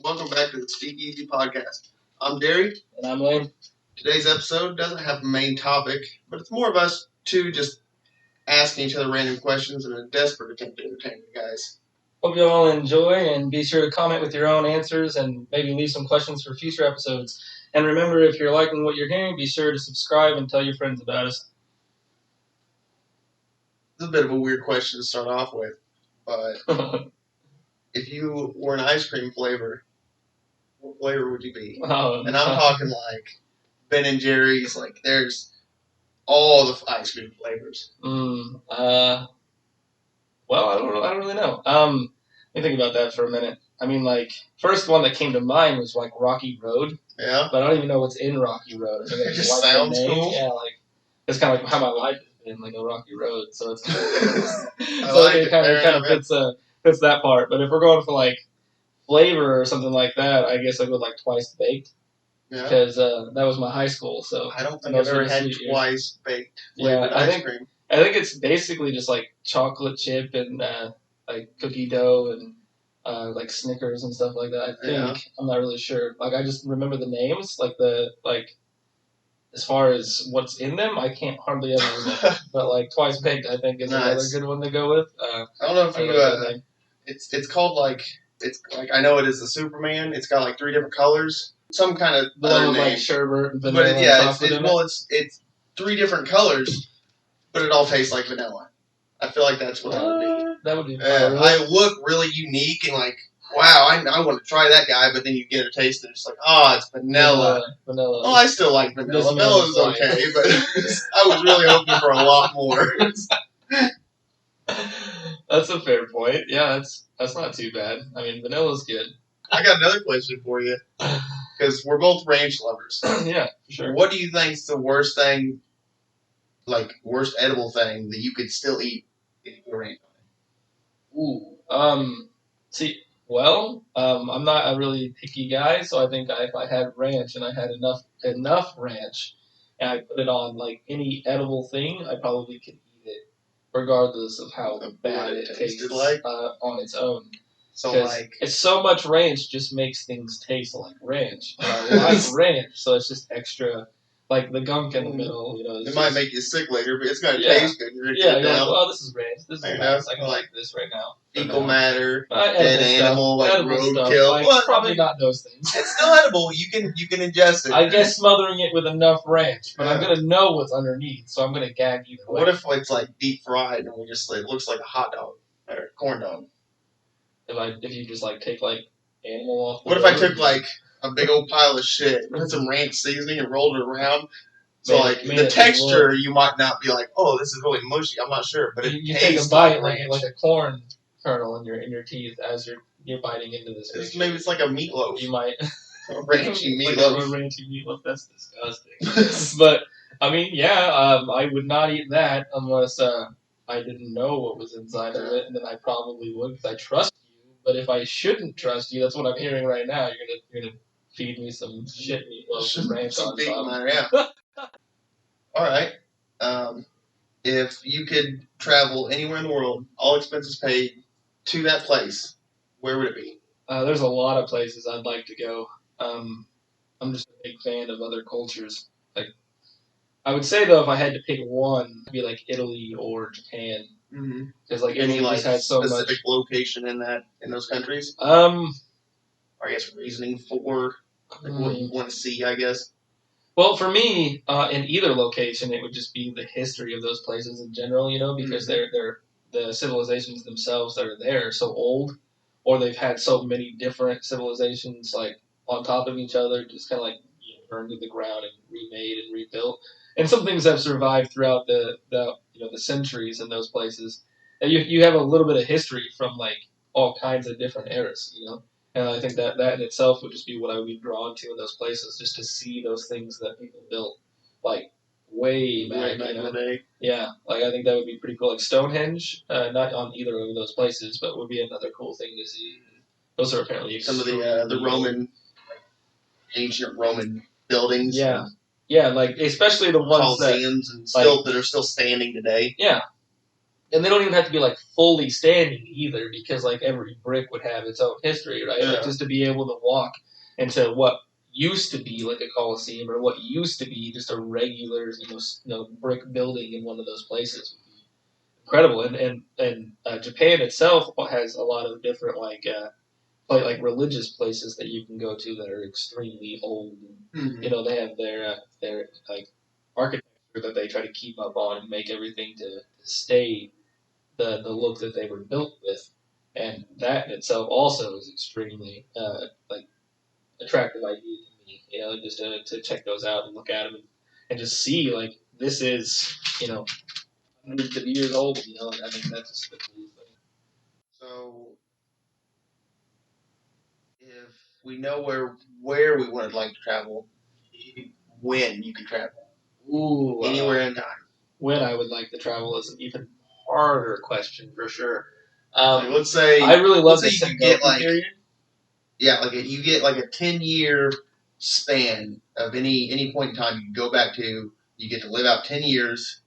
Welcome back to the Speakeasy Podcast. I'm Derry. And I'm Lane. Today's episode doesn't have a main topic, but it's more of us two just asking each other random questions in a desperate attempt to entertain you guys. Hope you all enjoy, and be sure to comment with your own answers and maybe leave some questions for future episodes. And remember, if you're liking what you're hearing, be sure to subscribe and tell your friends about us. It's a bit of a weird question to start off with, but if you were an ice cream flavor, what flavor would you be? And I'm talking like Ben and Jerry's, like there's all the ice cream flavors. Well, I don't really know. Let me think about that for a minute. I mean, like, first one that came to mind was like Rocky Road. Yeah. But I don't even know what's in Rocky Road. I think it just sounds cool. Yeah, like it's kind of like how my life has been, like a Rocky Road. So it's it kind of fits that part. But if we're going for like flavor or something like that, I guess I would like Twice Baked. Yeah. Because that was my high school. So I don't think I've ever had Twice Baked flavored ice cream. I think it's basically just like chocolate chip and like cookie dough and like Snickers and stuff like that. I think. Yeah. I'm not really sure. Like I just remember the names, like as far as what's in them, I can't hardly ever remember. But like Twice Baked, I think is another good one to go with. I don't know if you. It's called like I know it is the Superman. It's got like 3 different colors. Some kind of the one with like sherbet and vanilla. But it's 3 different colors. But it all tastes like vanilla. I feel like that's what that would be. That would be. Really? I look really unique and like, wow, I want to try that guy. But then you get a taste and it's like, it's vanilla. Vanilla. Well, I still like vanilla. Vanilla is okay, but I was really hoping for a lot more. That's a fair point. Yeah, that's not too bad. I mean, vanilla's good. I got another question for you because we're both ranch lovers. Yeah, sure. What do you think is the worst thing? Like worst edible thing that you could still eat if you were ranch on it? I'm not a really picky guy, so I think if I had ranch and I had enough ranch, and I put it on like any edible thing, I probably could eat it, regardless of how bad it tastes on its own. So like it's so much ranch just makes things taste like ranch. And I like ranch, so it's just extra. Like the gunk in the middle, it might make you sick later, but it's gonna taste good. You're like, well, this is ranch. This is nice. I can like this right now. Fecal matter, dead animal, like roadkill. Like, probably not those things. It's still edible. You can ingest it. I guess smothering it with enough ranch, but I'm gonna know what's underneath, so I'm gonna gag either way. What if it's like deep fried and it looks like a hot dog or a corn dog? If you just like take like animal off. What if I took like a big old pile of shit, put some ranch seasoning, and rolled it around? So the texture, you might not be like, oh, this is really mushy. I'm not sure, but you take a bite like a corn kernel in your teeth as you're biting into this. Maybe it's like a meatloaf. You might a ranchy meatloaf. Like a ranchy meatloaf. That's disgusting. But I mean, I would not eat that unless I didn't know what was inside of it, and then I probably would because I trust you. But if I shouldn't trust you, that's what I'm hearing right now. You're gonna feed me some shit meatloaf with ranch on top. Yeah. All right. If you could travel anywhere in the world, all expenses paid, to that place, where would it be? There's a lot of places I'd like to go. I'm just a big fan of other cultures. Like, I would say though, if I had to pick one, it'd be like Italy or Japan. Because like Italy just has so much specific location in those countries. I guess reasoning for what you want to see. I guess. Well, for me, in either location, it would just be the history of those places in general. Because they're the civilizations themselves that are there are so old, or they've had so many different civilizations like on top of each other, just kind of like burned to the ground and remade and rebuilt. And some things have survived throughout the centuries in those places. And you have a little bit of history from like all kinds of different eras, And I think that in itself would just be what I would be drawn to in those places, just to see those things that people built like way back in the day. Yeah, like I think that would be pretty cool. Like Stonehenge, not on either of those places, but would be another cool thing to see. Those are apparently some of the Roman, ancient Roman buildings. Yeah, like especially the ones Colosseums that are still standing today. Yeah, And they don't even have to be like fully standing either, because like every brick would have its own history, right? Yeah. Like just to be able to walk into what used to be like a coliseum, or what used to be just a regular, brick building in one of those places would be incredible. And Japan itself has a lot of different like religious places that you can go to that are extremely old. Mm-hmm. They have their like architecture that they try to keep up on and make everything to stay the look that they were built with, and that in itself also is extremely like attractive idea to me. Just to check those out and look at them and just see like this is hundreds of years old. I think that's just the coolest thing. So, if we know where we would like to travel, when you could travel, Ooh, anywhere in time. When I would like to travel is an even harder question for sure. Let's say I really love the you get period. Yeah, you get like a 10-year span of any point in time you can go back to. You get to live out 10 years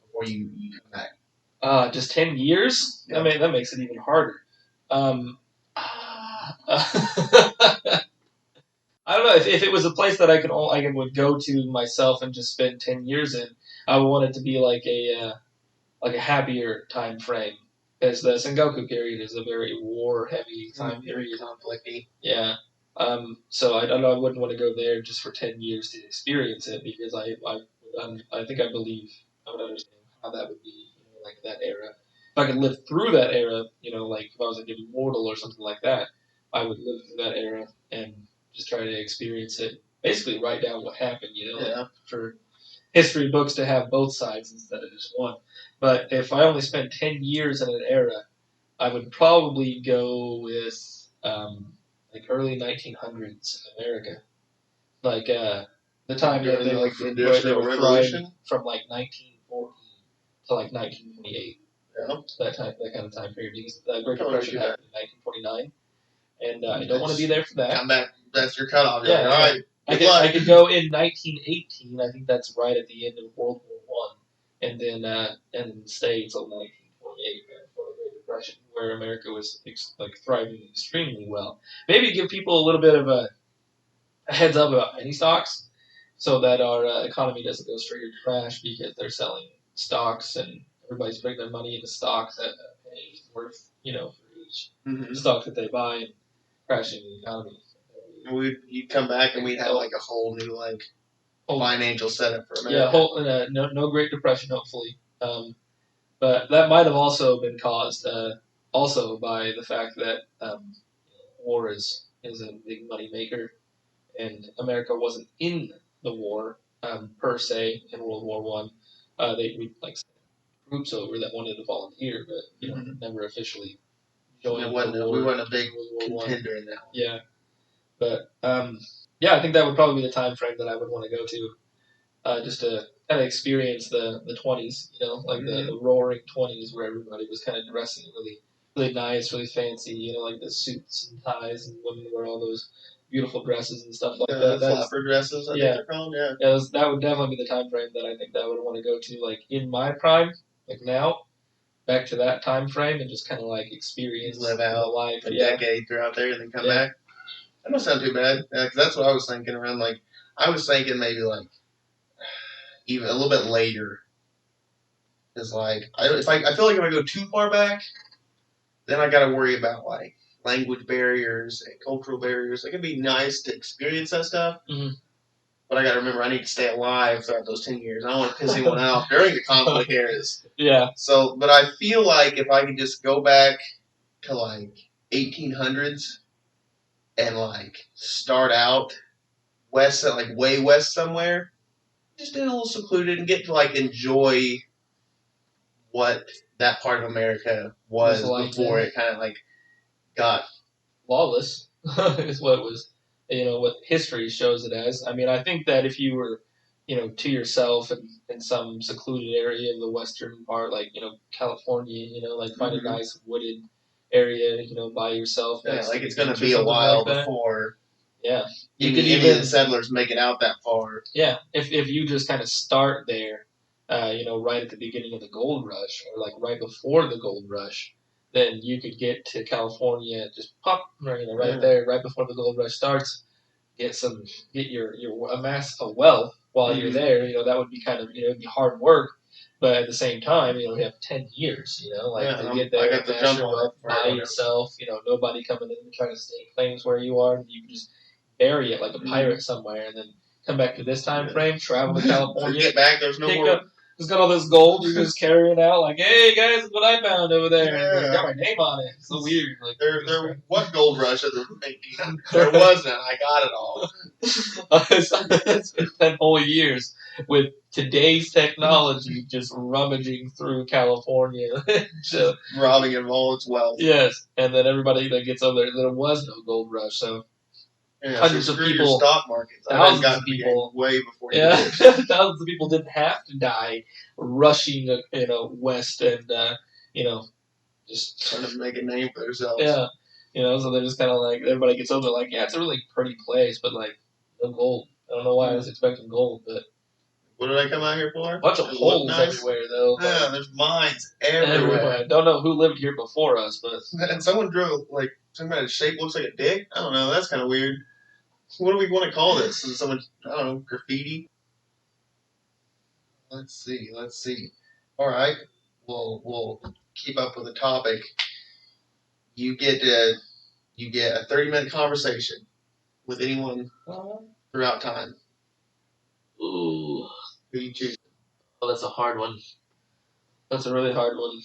before you come back. Just 10 years? Yeah. That makes it even harder. I don't know if it was a place that I would go to myself and just spend 10 years in. I would want it to be like a happier time frame, because the Sengoku period is a very war heavy time period. Conflicty. Yeah. So I don't know. I wouldn't want to go there just for 10 years to experience it, because I think I believe I would understand how that would be, like that era. If I could live through that era, like if I was like an immortal or something like that, I would live through that era and just try to experience it. Basically, write down what happened, like for history books to have both sides instead of just one. But if I only spent 10 years in an era, I would probably go with like early 1900s America, like the time that they like the Industrial Revolution from like 1914 to like 1928. Yeah. That kind of time period. Because the Great Depression happened in 1929, and I don't want to be there for that. Come back. That's your cutoff. Yeah. All right. I could go in 1918. I think that's right at the end of World War One, and then stay until 1928 for the Great Depression, where America was like thriving extremely well. Maybe give people a little bit of a heads up about penny stocks, so that our economy doesn't go straight into trash because they're selling stocks and everybody's putting their money into stocks at a penny worth, for each stock that they buy, and crashing the economy. You'd come back and we'd have like a whole new financial setup for America. Yeah, no Great Depression, hopefully. But that might have also been caused also by the fact that war is a big money maker, and America wasn't in the war per se in World War One. We like groups over that wanted to volunteer, but never officially joined. We weren't a big contender in that one. Yeah, but I think that would probably be the time frame that I would want to go to, just to kind of experience the 20s, the roaring 20s, where everybody was kind of dressing really, really nice, really fancy, like the suits and ties, and women wear all those beautiful dresses and stuff like that. Flapper dresses, I think they're called, yeah. That would definitely be the time frame that I think that I would want to go to, like in my prime, like now, back to that time frame, and just kind of like experience, live out life, a decade throughout there, and then come back. That don't sound too bad, because that's what I was thinking around. Like, I was thinking maybe like even a little bit later. Because I feel like if I go too far back, then I got to worry about like language barriers and cultural barriers. Like, it'd be nice to experience that stuff, but I got to remember I need to stay alive throughout those 10 years. I don't want to piss anyone off during the conflict eras. Yeah. So, but I feel like if I could just go back to like 1800s and like start out west, like way west somewhere, just in a little secluded and get to like enjoy what that part of America was before it kind of like got lawless. Is what it was, what history shows it as. I mean, I think that if you were, to yourself in some secluded area of the western part, like, California, like find a nice wooded area, by yourself. Yeah, like it's going to be a while before. Yeah. Any of the settlers make it out that far. Yeah. If you just kind of start there right at the beginning of the gold rush or like right before the gold rush, then you could get to California, just pop, right there, right before the gold rush starts. Get your amass a wealth while you're there. That would be kind of it'd be hard work, but at the same time, we have 10 years. To get there, I got the amass jump your on wealth it by yourself. Nobody coming in and trying to stake claims where you are. You can just bury it like a pirate somewhere, and then come back to this time frame, travel to California, get back. There's no more. Just got all this gold. You're just carrying out like, hey guys, what I found over there. Yeah. And got my name on it. It's so weird. Like there was gold rush at the beginning. There wasn't. I got it all. It's been 10 whole years with today's technology just rummaging through California, robbing of all its wealth. Yes, and then everybody that gets over there was no gold rush, so. Hundreds of people, stock markets. Thousands of people, way before. Thousands of people didn't have to die rushing, west and just trying to make a name for themselves. Yeah, so they're just kind of like everybody gets over. Like, yeah, it's a really pretty place, but like no gold. I don't know why I was expecting gold, but. What did I come out here for? A bunch of holes everywhere, though. Yeah, there's mines everywhere. I don't know who lived here before us, but. And someone drew some kind of shape looks like a dick. I don't know. That's kind of weird. What do we want to call this? And someone, I don't know, graffiti? Let's see. All right. We'll keep up with the topic. You get a 30-minute conversation with anyone throughout time. Ooh. Who you choose? Oh, that's a hard one. That's a really hard one.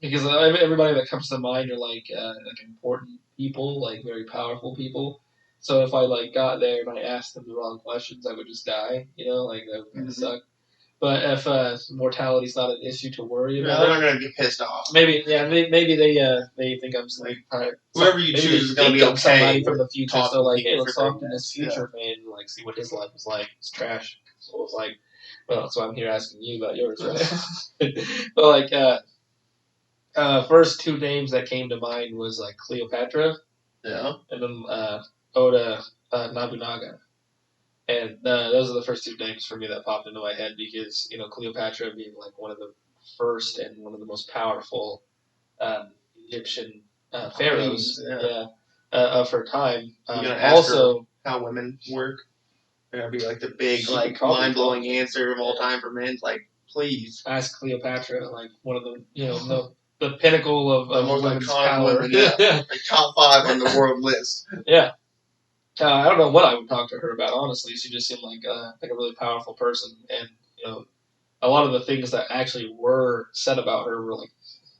Because everybody that comes to mind are like important people, like very powerful people. So if I got there and I asked them the wrong questions, I would just die. That would kind of suck. But if mortality's not an issue to worry about, they're not gonna get pissed off. Maybe they think I'm whoever you choose is gonna be okay. Somebody from the future, so hey, let's talk to this future man, see what his life was like. It's trash. So it's like, well, so I'm here asking you about yours, right? But first two names that came to mind was Cleopatra, yeah, and then Oda Nobunaga, and those are the first two names for me that popped into my head because Cleopatra being one of the first and one of the most powerful Egyptian pharaohs, of her time. Also, how women work. They're gonna be the big mind-blowing answer of all time for men. Please ask Cleopatra, one of the the pinnacle of women's power. Women, top 5 on the world list. Yeah. I don't know what I would talk to her about, honestly. She just seemed like a really powerful person. And, a lot of the things that actually were said about her were,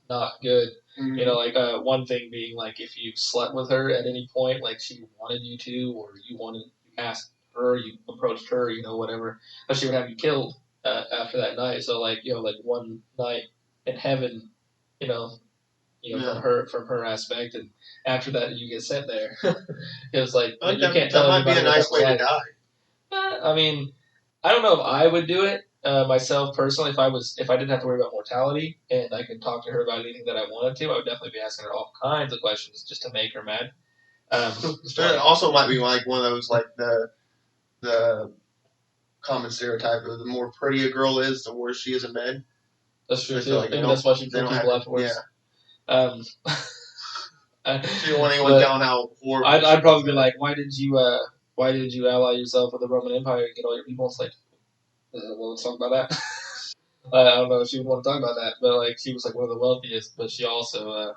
not good. Mm-hmm. One thing being, if you slept with her at any point, she wanted you to, or you asked her, you approached her, whatever, but she would have you killed after that night. So, one night in heaven, from her aspect, and after that you get sent there. It was you can't tell that might be a nice way to die. I mean, I don't know if I would do it myself personally. If I didn't have to worry about mortality and I could talk to her about anything that I wanted to, I would definitely be asking her all kinds of questions just to make her mad. It also might be one of those the common stereotype of the more pretty a girl is, the worse she is in bed. That's true too. Maybe that's why she killed people afterwards. Yeah. She don't want anyone telling how horrible. I'd probably be like, why did you ally yourself with the Roman Empire and get all your people? It's well, let's talk about that. I don't know if she would want to talk about that, but she was one of the wealthiest, but she also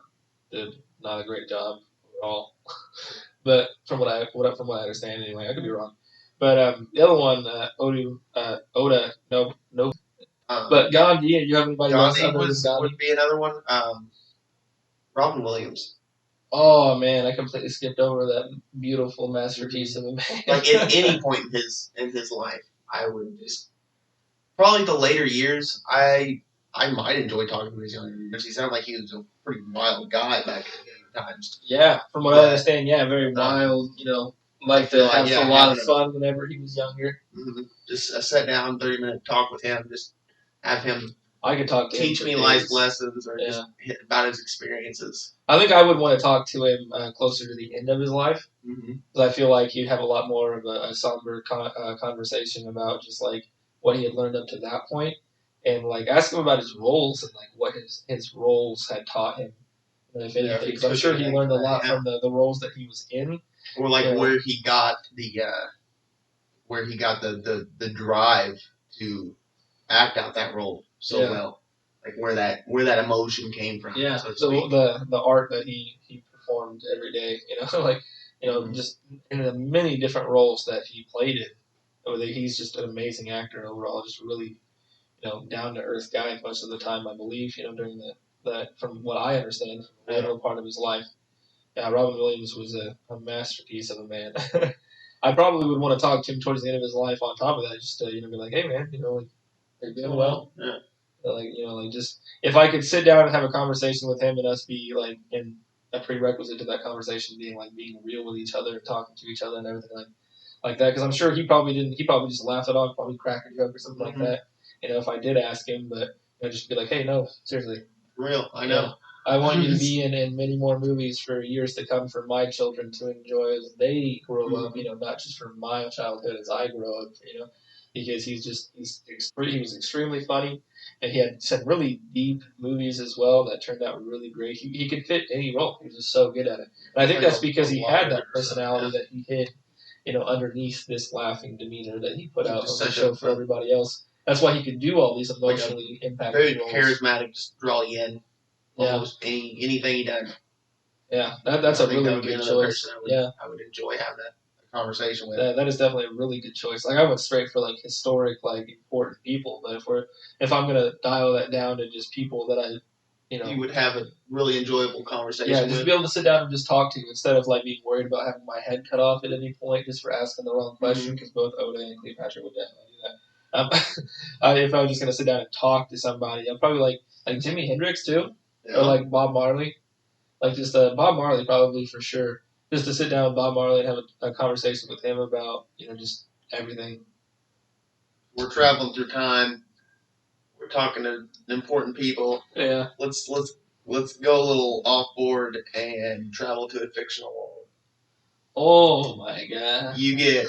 did not a great job overall. But from what I understand anyway, I could be wrong. But the other one, Oda, no. But Gandhi, you have anybody else? Gandhi would be another one. Robin Williams. Oh man, I completely skipped over that beautiful masterpiece of a man. At any point in his life, I would just probably the later years. I might enjoy talking to his younger years. He sounded like he was a pretty wild guy back in the times. Yeah, from what I understand, very wild. Like to have a lot of fun whenever he was younger. Mm-hmm. Just a sit down, 30-minute talk with him. Just have him. I could talk to teach me life lessons or just about his experiences. I think I would want to talk to him closer to the end of his life, because I feel like he'd have a lot more of a somber conversation about just what he had learned up to that point, and like ask him about his roles and like what his roles had taught him. If anything, because I'm sure he learned a lot from the roles that he was in, or like where he got the drive to act out that role so well, like where that emotion came from. Yeah, so the art that he performed every day, just in the many different roles that he played in. He's just an amazing actor overall, just really, down to earth guy most of the time, I believe. During that from what I understand, the later part of his life. Yeah, Robin Williams was a masterpiece of a man. I probably would want to talk to him towards the end of his life. On top of that, just to be like, hey man, like, are you doing well? Yeah. Just if I could sit down and have a conversation with him and us be like, in a prerequisite to that conversation being real with each other and talking to each other and everything like that. Because I'm sure he probably didn't. He probably just laughed it off, probably cracked a joke or something like that. If I did ask him, but just be like, hey, no, seriously, real, I know. I want you to be in many more movies for years to come for my children to enjoy as they grow up. Not just for my childhood as I grow up. Because he was extremely funny, and he had some really deep movies as well that turned out really great. He could fit any role. He was just so good at it, and I think that's because he had that personality that he hid, underneath this laughing demeanor that he put out on the show for everybody else. That's why he could do all these emotionally impactful very roles. Charismatic, just draw you in. Almost anything he does. Yeah, that's a really good choice. I would enjoy having a conversation with. That is definitely a really good choice. I went straight for historic, important people. But if I'm gonna dial that down to just people that I, you would have a really enjoyable conversation. Yeah, just be able to sit down and just talk to instead of being worried about having my head cut off at any point just for asking the wrong question. Because both Oda and Cleopatra would definitely do that. If I was just gonna sit down and talk to somebody, I'd probably like Jimi Hendrix too. Yeah. Or Bob Marley. Just Bob Marley probably for sure. Just to sit down with Bob Marley and have a conversation with him about, just everything. We're traveling through time. We're talking to important people. Yeah. Let's go a little off board and travel to a fictional world. Oh my god. You get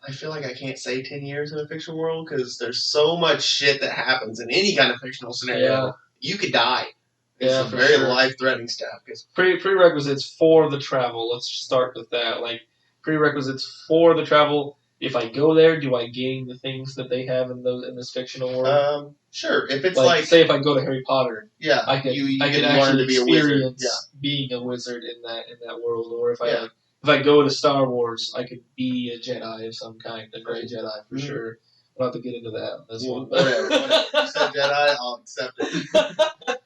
I feel like I can't say 10 years in a fictional world because there's so much shit that happens in any kind of fictional scenario. Yeah. You could die. It's some very life-threatening stuff. Prerequisites for the travel. Let's start with that. Prerequisites for the travel. If I go there, do I gain the things that they have in this fictional world? Sure. If it's say if I go to Harry Potter, yeah, I could actually experience being a wizard in that world. Or if I go to Star Wars, I could be a Jedi of some kind, a Grey Jedi for sure. We'll have to get into that on this one. Whatever. You said Jedi, I'll accept it.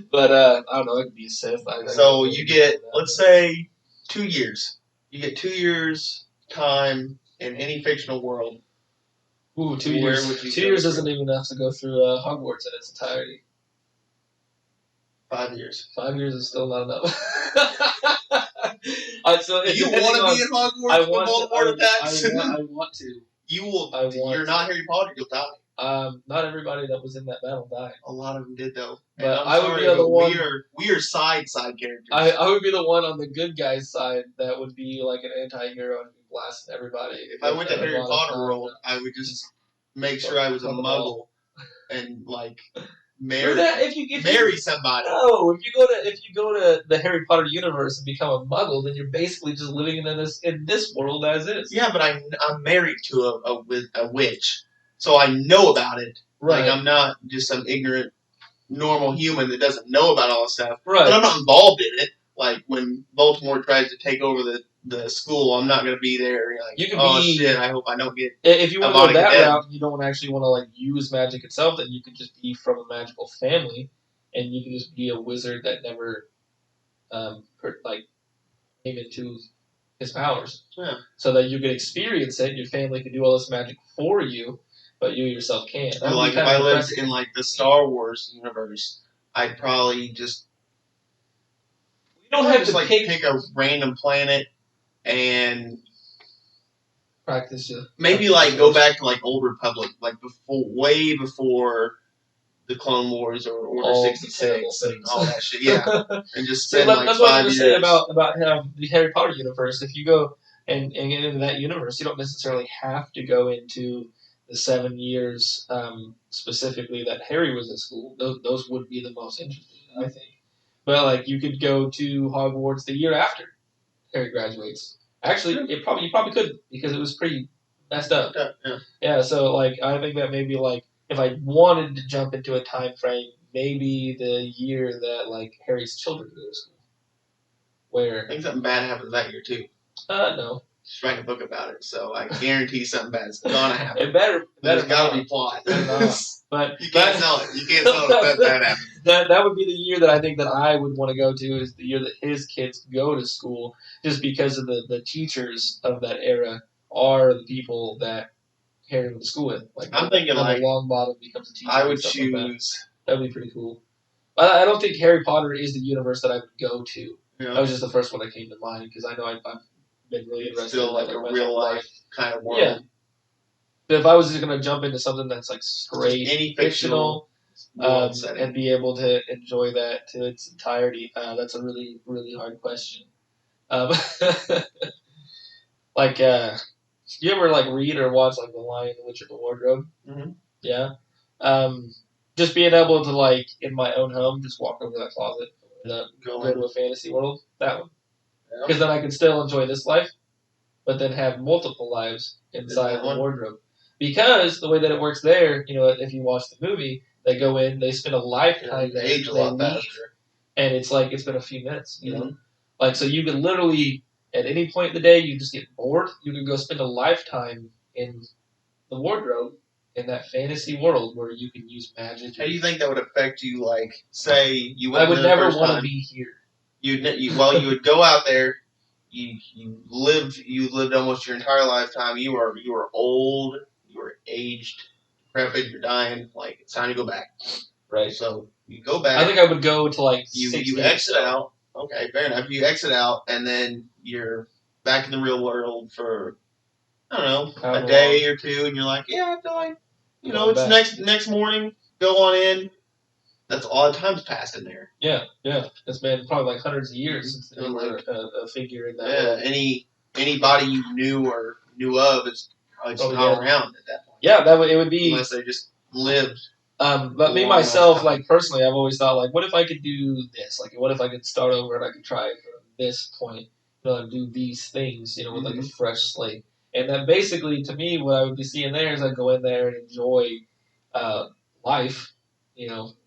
But I don't know. It could be a Sith. So you get, let's say, 2 years. You get 2 years time in any fictional world. Ooh, 2 years. 2 years isn't even enough to go through Hogwarts in its entirety. 5 years. 5 years is still not enough. So do you want to be in Hogwarts when Voldemort attacks? I want to. You will. You're not Harry Potter. You'll die. Not everybody that was in that battle died. A lot of them did though. But I would be the one. We are side characters. I would be the one on the good guy's side that would be like an anti-hero and be blasting everybody. If I went to Harry Potter world, I would just make sure I was a Muggle and marry somebody. No, if you go to the Harry Potter universe and become a Muggle, then you're basically just living in this world as is. Yeah, but I'm married to a witch. So I know about it. Right. I'm not just some ignorant, normal human that doesn't know about all this stuff. Right. But I'm not involved in it. When Baltimore tries to take over the school, I'm not going to be there. Shit, I hope I don't get... If you want to go that route, you don't actually want to use magic itself, then you could just be from a magical family, and you can just be a wizard that never, came into his powers. Yeah. So that you can experience it, your family can do all this magic for you, but you yourself can't. If I lived in the Star Wars universe, I'd probably just... You don't have to pick a random planet and... Practice it. Maybe go back to Old Republic, way before the Clone Wars or Order 66 and all that shit. Yeah. And just spend that's what I was going to say years. about the Harry Potter universe. If you go and get into that universe. You don't necessarily have to go into the 7 years specifically that Harry was at school. Those would be the most interesting, I think. But like you could go to Hogwarts the year after Harry graduates. Actually, you probably could because it was pretty messed up. Yeah. So like I think that maybe like if I wanted to jump into a time frame, maybe the year that like Harry's children go to school. Where I think something bad happens that year too. No. Just write a book about it, so I guarantee something bad's gonna happen. It better. There's gotta be plot. But you can't sell it. You can't sell it if that happens. That would be the year that I think that I would want to go to is the year that his kids go to school, just because of the teachers of that era are the people that Harry went to school with. Like I'm thinking like Longbottom becomes a teacher. I would choose. That'd be pretty cool. I don't think Harry Potter is the universe that I would go to. Yeah. That was just the first one that came to mind because I know I've been really interested. Still like a real life kind of world. Yeah. But if I was just gonna jump into something that's like straight any fictional and be able to enjoy that to its entirety, that's a really really hard question. Like, you ever like read or watch like The Lion, the Witch, and the Wardrobe? Mm-hmm. Yeah. Just being able to like in my own home, just walk over that closet and go to a fantasy world. That one. Because then I can still enjoy this life, but then have multiple lives inside the wardrobe. Because the way that it works there, if you watch the movie, they go in, they spend a lifetime there, age a lot faster, and it's like it's been a few minutes, know. Like so, you could literally at any point in the day, you just get bored. You can go spend a lifetime in the wardrobe in that fantasy world where you can use magic. How do you think that would affect you? Like, say you went. I would never want to be here. You would go out there. You lived almost your entire lifetime. You were old. You were aged, decrepit. You're dying. Like it's time to go back. Right. So you go back. I think I would go to like you exit out. Okay, fair enough. You exit out, and then you're back in the real world for I don't know a day or two, and you're like, yeah, I feel like it's next morning. Go on in. That's all the time's passed in there. Yeah. It's been probably like hundreds of years since there were a figure in that. Yeah, anybody you knew or knew of is probably not around at that point. Yeah, it would be unless they just lived. But me myself, like personally, I've always thought like, what if I could do this? Like, what if I could start over and I could try from this point, and do these things, with like a fresh slate. And then basically, to me, what I would be seeing there is I'd go in there and enjoy life.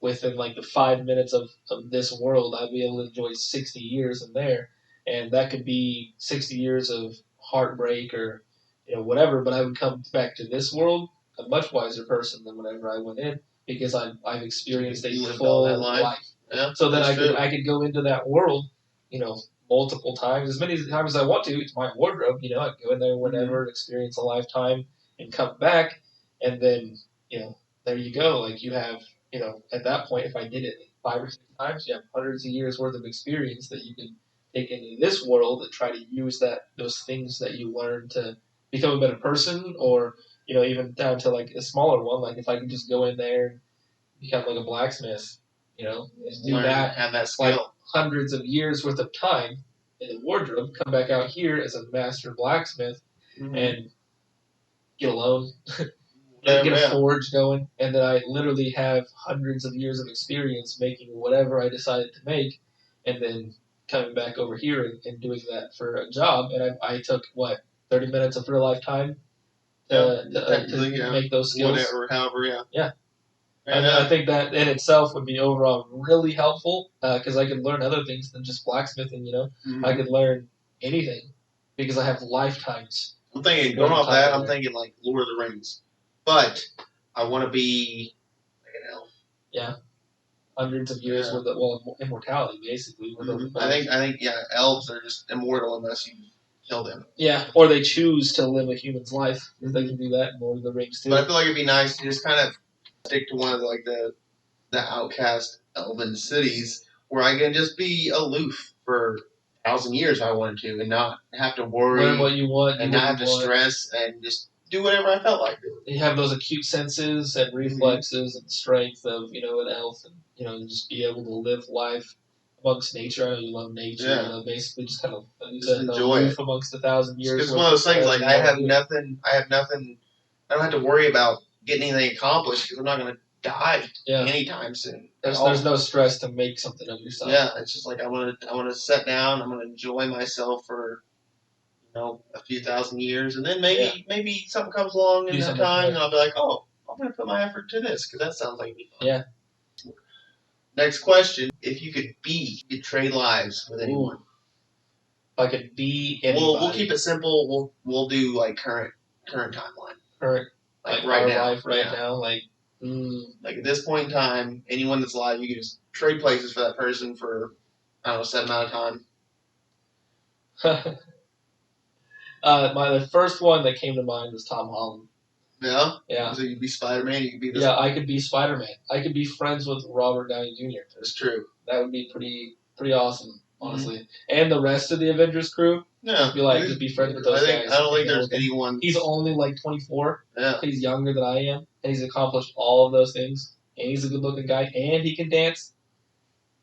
Within like the 5 minutes of this world, I'd be able to enjoy 60 years in there. And that could be 60 years of heartbreak or, whatever. But I would come back to this world a much wiser person than whenever I went in because I've experienced a full life. Yeah, so then I could go into that world, multiple times, as many times as I want to. It's my wardrobe, I can go in there whenever, experience a lifetime, and come back. And then, there you go. Like you have, at that point, if I did it 5 or 6 times, you have hundreds of years worth of experience that you can take into this world and try to use those things that you learn to become a better person, or even down to like a smaller one. Like if I could just go in there and become like a blacksmith, and do that, have that skill. Like hundreds of years worth of time in the wardrobe, come back out here as a master blacksmith, and get a loan. Get a forge going, and then I literally have hundreds of years of experience making whatever I decided to make, and then coming back over here and doing that for a job. And I took 30 minutes of real life time to make those skills. Whatever, however, yeah. And I think that in itself would be overall really helpful because I could learn other things than just blacksmithing. I could learn anything because I have lifetimes. I'm thinking going off that. I'm thinking like Lord of the Rings. But I want to be like an elf. Yeah, hundreds of years worth of immortality, basically. I think elves are just immortal unless you kill them. Yeah, or they choose to live a human's life. They can do that in Lord of the Rings too. But I feel like it'd be nice to just kind of stick to one of the outcast elven cities where I can just be aloof for 1,000 years if I wanted to, and not have to worry. Learn what you want, and not have to stress, and just do whatever I felt like doing. You have those acute senses and reflexes and strength of an elf, and just be able to live life a amongst nature. I know you love nature. Yeah. You know, basically just kind of just enjoy it amongst 1,000 years. It's one of those things like I have nothing. I don't have to worry about getting anything accomplished because I'm not going to die anytime soon. There's no stress to make something of yourself. Yeah, it's just like I want to sit down. I'm going to enjoy myself for a few thousand years, and then maybe something comes along in that time, and I'll be like, oh, I'm going to put my effort to this because that sounds like it'd be fun. Yeah. Next question: if you could trade lives with anyone. Ooh. If I could be anybody. We'll keep it simple. We'll do like current timeline. Current, like right now. Life right now, like. Like at this point in time, anyone that's alive, you can just trade places for that person for I don't know, set amount of time. The first one that came to mind was Tom Holland. Yeah? Yeah. So you'd be Spider-Man, you could be this. Yeah, I could be Spider-Man. I could be friends with Robert Downey Jr. That's true. That would be pretty awesome, honestly. Mm-hmm. And the rest of the Avengers crew. Yeah. Just be friends with those guys. I don't think there's anyone. He's only like 24. Yeah. He's younger than I am, and he's accomplished all of those things. And he's a good-looking guy, and he can dance.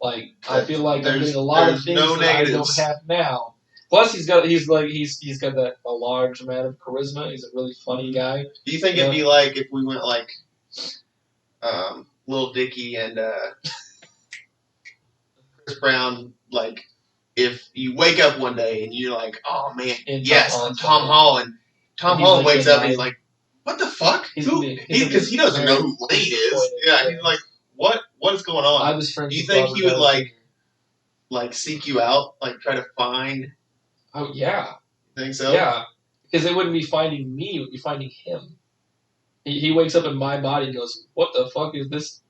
Like I feel like I'm getting a lot of things that I don't have now. Plus, he's got that a large amount of charisma. He's a really funny guy. Do you think it'd be like if we went like, Lil Dicky and Chris Brown? Like, if you wake up one day and you're like, oh man, Tom Holland. Tom Holland wakes up and he's like, what the fuck? Because he doesn't know who Lane is. Yeah, he's like, what is going on? I was friends. Do you think he would like seek you out, like try to find? Oh yeah. You think so? Yeah, because it wouldn't be finding me; it would be finding him. He wakes up in my body and goes, "What the fuck is this?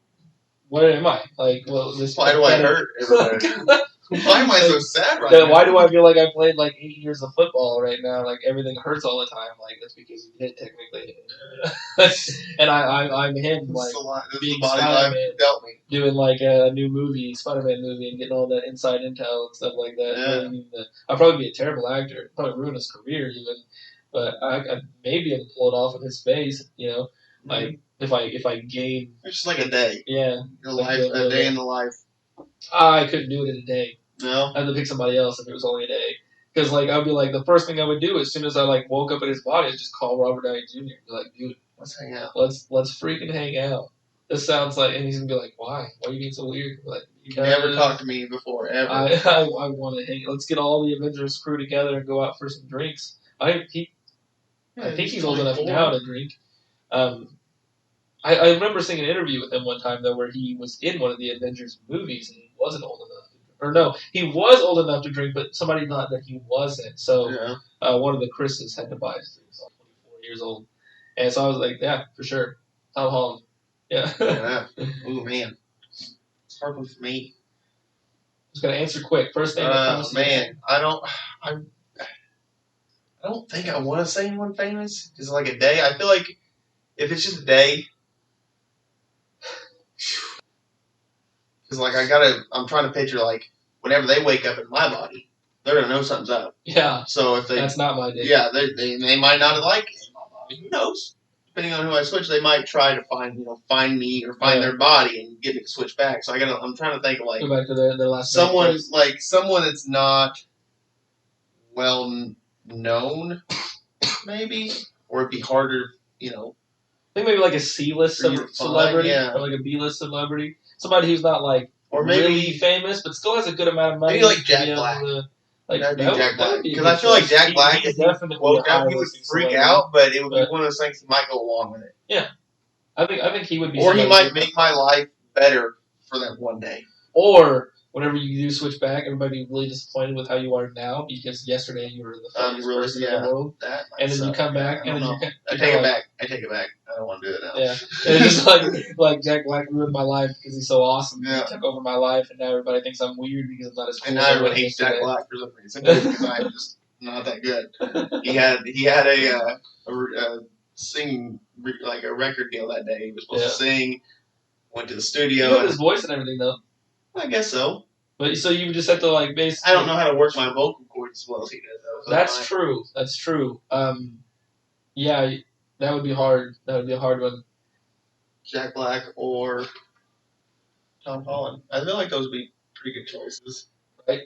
What am I like? Well, this. Why do I hurt everybody? Why am I so sad right now? Why do I feel like I played like 8 years of football right now? Like everything hurts all the time. Like that's because you hit technically. And I'm him like being Spider-Man, doing like a new movie, Spider-Man movie, and getting all that inside intel and stuff like that. Yeah. I'd probably be a terrible actor. Probably ruin his career even. But I may be able to pull it off with his face. Like if I gain. It's just like a day. Yeah. Your life, a day in the life. I couldn't do it in a day. No. I had to pick somebody else if it was only a day. Because like I'd be like the first thing I would do as soon as I like woke up in his body is just call Robert Downey Jr. Be like, dude, let's hang out. Let's freaking hang out. This sounds like, and he's gonna be like, why? Why are you being so weird? Like you never talked to me before ever. I want to hang. Let's get all the Avengers crew together and go out for some drinks. I think he's old enough now to drink. I remember seeing an interview with him one time though where he was in one of the Avengers movies and he wasn't old enough. Or no, he was old enough to drink, but somebody thought that he wasn't. So one of the Chris's had to buy his drinks. 24 years old, and so I was like, yeah, for sure, Tom Holland. Yeah. Ooh man, it's hard for me. Just gotta answer quick. First thing that comes to man, I don't think I want to say anyone famous. Because like a day, I feel like if it's just a day. Because like I'm trying to picture like whenever they wake up in my body, they're gonna know something's up. Yeah. So if that's not my day. Yeah, they might not like it in my body. Who knows? Depending on who I switch, they might try to find me or find their body and get me to switch back. So I'm trying to think of like go back to their last someone that's not well known, maybe, or it'd be harder, I think maybe like a C-list celebrity or like a B-list celebrity. Somebody who's not like really famous, but still has a good amount of money. Maybe like Jack Black. Jack Black. Because I feel like Jack Black, if he woke up, he would freak out, but it would be one of those things he might go along with it. Yeah. I think he would be. Or he might make my life better for that one day. Or whenever you do switch back, everybody be really disappointed with how you are now because yesterday you were the funniest person in the world. And then you come back and then I take it back. I don't want to do it now. Yeah. And it's just like Jack Black ruined my life because he's so awesome. Yeah. He took over my life and now everybody thinks I'm weird because I'm not as cool. And now everyone hates Jack Black for some reason because I'm just not that good. He had a singing like a record deal that day. He was supposed to sing. Went to the studio. You got his voice and everything though. I guess so. But so you just have to like basically. I don't know how to work my vocal cords as well as he does though. So that's true. That's true. Yeah, that would be hard. That would be a hard one. Jack Black or Tom Holland. I feel like those would be pretty good choices. Right.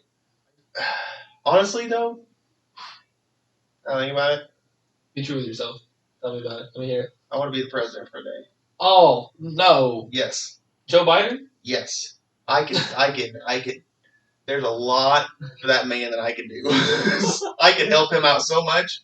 Honestly, though, I think about it. Be true with yourself. Tell me about it. Let me hear it. I want to be the president for a day. Oh no. Yes. Joe Biden? Yes. I could. There's a lot for that man that I could do. I could help him out so much.